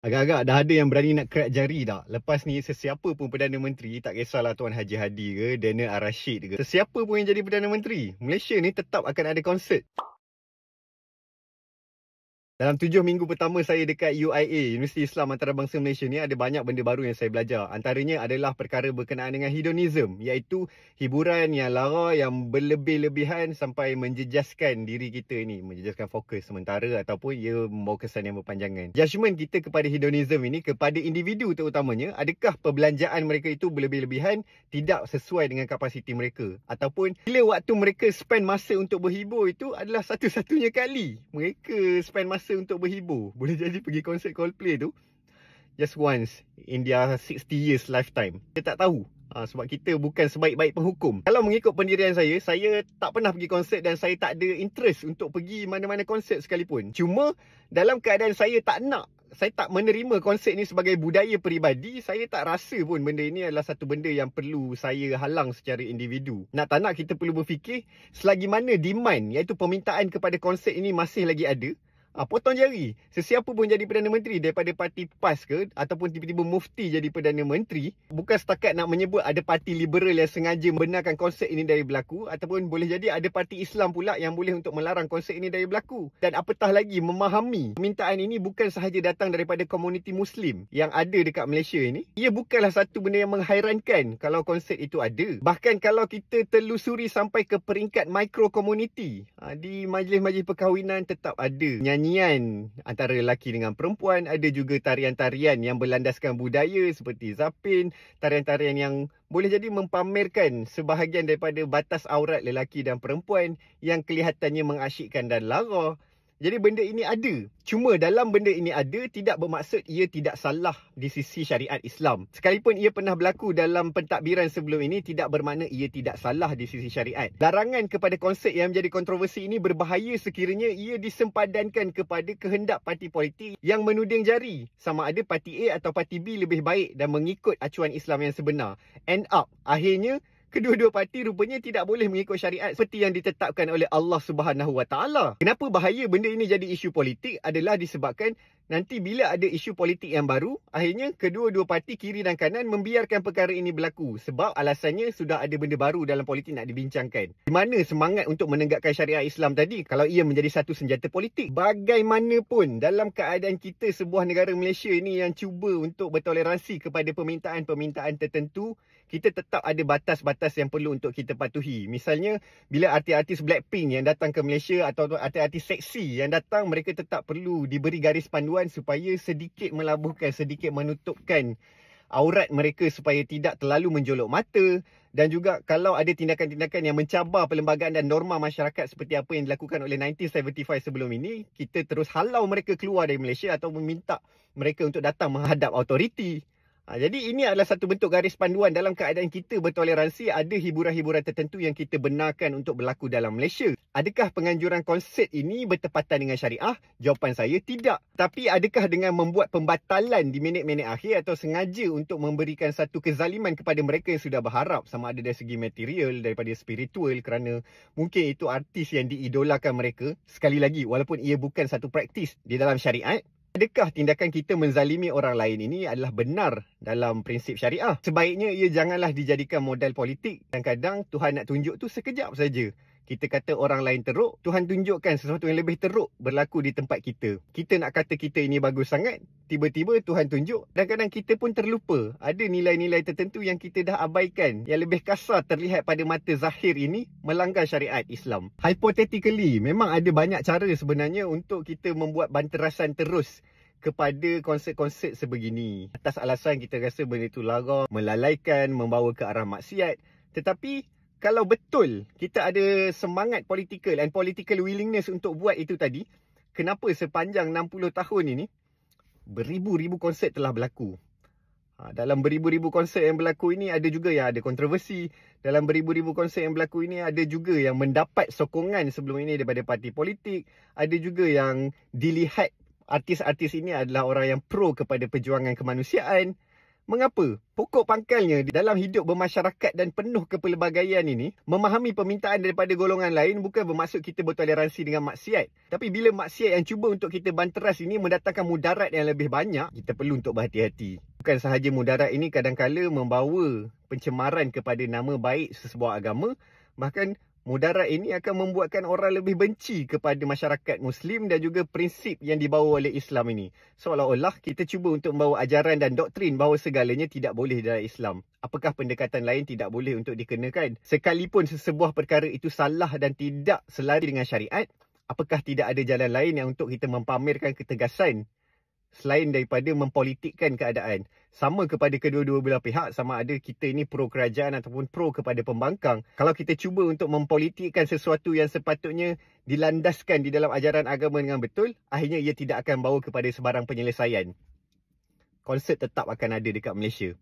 Agak-agak dah ada yang berani nak kerat jari tak? Lepas ni sesiapa pun Perdana Menteri, tak kisahlah Tuan Haji Hadi ke, Daniel Ar-Rashid ke, sesiapa pun yang jadi Perdana Menteri, Malaysia ni tetap akan ada konsert. Dalam 7 minggu pertama saya dekat UIA, Universiti Islam Antarabangsa Malaysia ni, ada banyak benda baru yang saya belajar. Antaranya adalah perkara berkenaan dengan hedonism, iaitu hiburan yang lara, yang berlebih-lebihan sampai menjejaskan diri kita ni, menjejaskan fokus sementara ataupun ia membawa kesan yang berpanjangan. Judgement kita kepada hedonism ini, kepada individu terutamanya, adakah perbelanjaan mereka itu berlebih-lebihan, tidak sesuai dengan kapasiti mereka, ataupun bila waktu mereka spend masa untuk berhibur itu adalah satu-satunya kali mereka spend masa untuk berhibur. Boleh jadi pergi konsert Coldplay tu just once in their 60 years lifetime. Kita tak tahu. Sebab kita bukan sebaik-baik penghukum. Kalau mengikut pendirian saya tak pernah pergi konsert dan saya tak ada interest untuk pergi mana-mana konsert sekalipun. Cuma dalam keadaan saya tak menerima konsert ni sebagai budaya peribadi, saya tak rasa pun benda ini adalah satu benda yang perlu saya halang secara individu. Nak tak nak kita perlu berfikir, selagi mana demand, iaitu permintaan kepada konsert ini masih lagi ada, potong jari. Sesiapa pun jadi Perdana Menteri, daripada parti PAS ke, ataupun tiba-tiba mufti jadi Perdana Menteri, bukan setakat nak menyebut ada parti liberal yang sengaja membenarkan konsert ini dari berlaku, ataupun boleh jadi ada parti Islam pula yang boleh untuk melarang konsert ini dari berlaku. Dan apatah lagi memahami permintaan ini bukan sahaja datang daripada komuniti Muslim yang ada dekat Malaysia ini. Ia bukanlah satu benda yang menghairankan kalau konsert itu ada. Bahkan kalau kita telusuri sampai ke peringkat micro community, di majlis-majlis perkahwinan tetap ada nyanyian antara lelaki dengan perempuan, ada juga tarian-tarian yang berlandaskan budaya seperti zapin, tarian-tarian yang boleh jadi mempamerkan sebahagian daripada batas aurat lelaki dan perempuan yang kelihatannya mengasyikkan dan lara. Jadi benda ini ada. Cuma dalam benda ini ada, tidak bermaksud ia tidak salah di sisi syariat Islam. Sekalipun ia pernah berlaku dalam pentadbiran sebelum ini, tidak bermakna ia tidak salah di sisi syariat. Larangan kepada konsert yang menjadi kontroversi ini berbahaya sekiranya ia disempadankan kepada kehendak parti politik yang menuding jari sama ada parti A atau parti B lebih baik dan mengikut acuan Islam yang sebenar. End up, akhirnya kedua-dua parti rupanya tidak boleh mengikut syariat seperti yang ditetapkan oleh Allah Subhanahu Wa Taala. Kenapa bahaya benda ini jadi isu politik adalah disebabkan nanti bila ada isu politik yang baru, akhirnya kedua-dua parti kiri dan kanan membiarkan perkara ini berlaku sebab alasannya sudah ada benda baru dalam politik nak dibincangkan. Di mana semangat untuk menegakkan syariat Islam tadi kalau ia menjadi satu senjata politik? Bagaimanapun dalam keadaan kita sebuah negara Malaysia ini yang cuba untuk bertoleransi kepada permintaan-permintaan tertentu, kita tetap ada batas-batas yang perlu untuk kita patuhi. Misalnya, bila artis-artis Blackpink yang datang ke Malaysia atau artis-artis seksi yang datang, mereka tetap perlu diberi garis panduan supaya sedikit melabuhkan, sedikit menutupkan aurat mereka supaya tidak terlalu menjolok mata. Dan juga kalau ada tindakan-tindakan yang mencabar perlembagaan dan norma masyarakat seperti apa yang dilakukan oleh 1975 sebelum ini, kita terus halau mereka keluar dari Malaysia atau meminta mereka untuk datang menghadap autoriti. Jadi ini adalah satu bentuk garis panduan dalam keadaan kita bertoleransi. Ada hiburan-hiburan tertentu yang kita benarkan untuk berlaku dalam Malaysia. Adakah penganjuran konsert ini bertepatan dengan syariah? Jawapan saya tidak. Tapi adakah dengan membuat pembatalan di minit-minit akhir atau sengaja untuk memberikan satu kezaliman kepada mereka yang sudah berharap, sama ada dari segi material, daripada spiritual, kerana mungkin itu artis yang diidolakan mereka. Sekali lagi, walaupun ia bukan satu praktis di dalam syariat, adakah tindakan kita menzalimi orang lain ini adalah benar dalam prinsip syariah? Sebaiknya ia janganlah dijadikan modal politik. Kadang-kadang Tuhan nak tunjuk tu sekejap saja. Kita kata orang lain teruk, Tuhan tunjukkan sesuatu yang lebih teruk berlaku di tempat kita. Kita nak kata kita ini bagus sangat, tiba-tiba Tuhan tunjuk. Kadang-kadang kita pun terlupa. Ada nilai-nilai tertentu yang kita dah abaikan, yang lebih kasar terlihat pada mata zahir ini melanggar syariat Islam. Hypothetically, memang ada banyak cara sebenarnya untuk kita membuat banterasan terus kepada konsert-konsert sebegini. Atas alasan kita rasa benda itu lara, melalaikan, membawa ke arah maksiat. Tetapi kalau betul kita ada semangat political and political willingness untuk buat itu tadi, kenapa sepanjang 60 tahun ini beribu-ribu konsert telah berlaku? Dalam beribu-ribu konsert yang berlaku ini ada juga yang ada kontroversi. Dalam beribu-ribu konsert yang berlaku ini ada juga yang mendapat sokongan sebelum ini daripada parti politik. Ada juga yang dilihat artis-artis ini adalah orang yang pro kepada perjuangan kemanusiaan. Mengapa? Pokok pangkalnya dalam hidup bermasyarakat dan penuh kepelbagaian ini, memahami permintaan daripada golongan lain bukan bermaksud kita bertoleransi dengan maksiat. Tapi bila maksiat yang cuba untuk kita banteras ini mendatangkan mudarat yang lebih banyak, kita perlu untuk berhati-hati. Bukan sahaja mudarat ini kadang-kala membawa pencemaran kepada nama baik sesebuah agama, bahkan mudarat ini akan membuatkan orang lebih benci kepada masyarakat Muslim dan juga prinsip yang dibawa oleh Islam ini. Seolah-olah kita cuba untuk membawa ajaran dan doktrin bahawa segalanya tidak boleh dalam Islam. Apakah pendekatan lain tidak boleh untuk dikenakan? Sekalipun sesebuah perkara itu salah dan tidak selari dengan syariat, apakah tidak ada jalan lain yang untuk kita mempamerkan ketegasan selain daripada mempolitikkan keadaan? Sama kepada kedua-dua belah pihak, sama ada kita ini pro kerajaan ataupun pro kepada pembangkang. Kalau kita cuba untuk mempolitikkan sesuatu yang sepatutnya dilandaskan di dalam ajaran agama dengan betul, akhirnya ia tidak akan bawa kepada sebarang penyelesaian. Konsert tetap akan ada dekat Malaysia.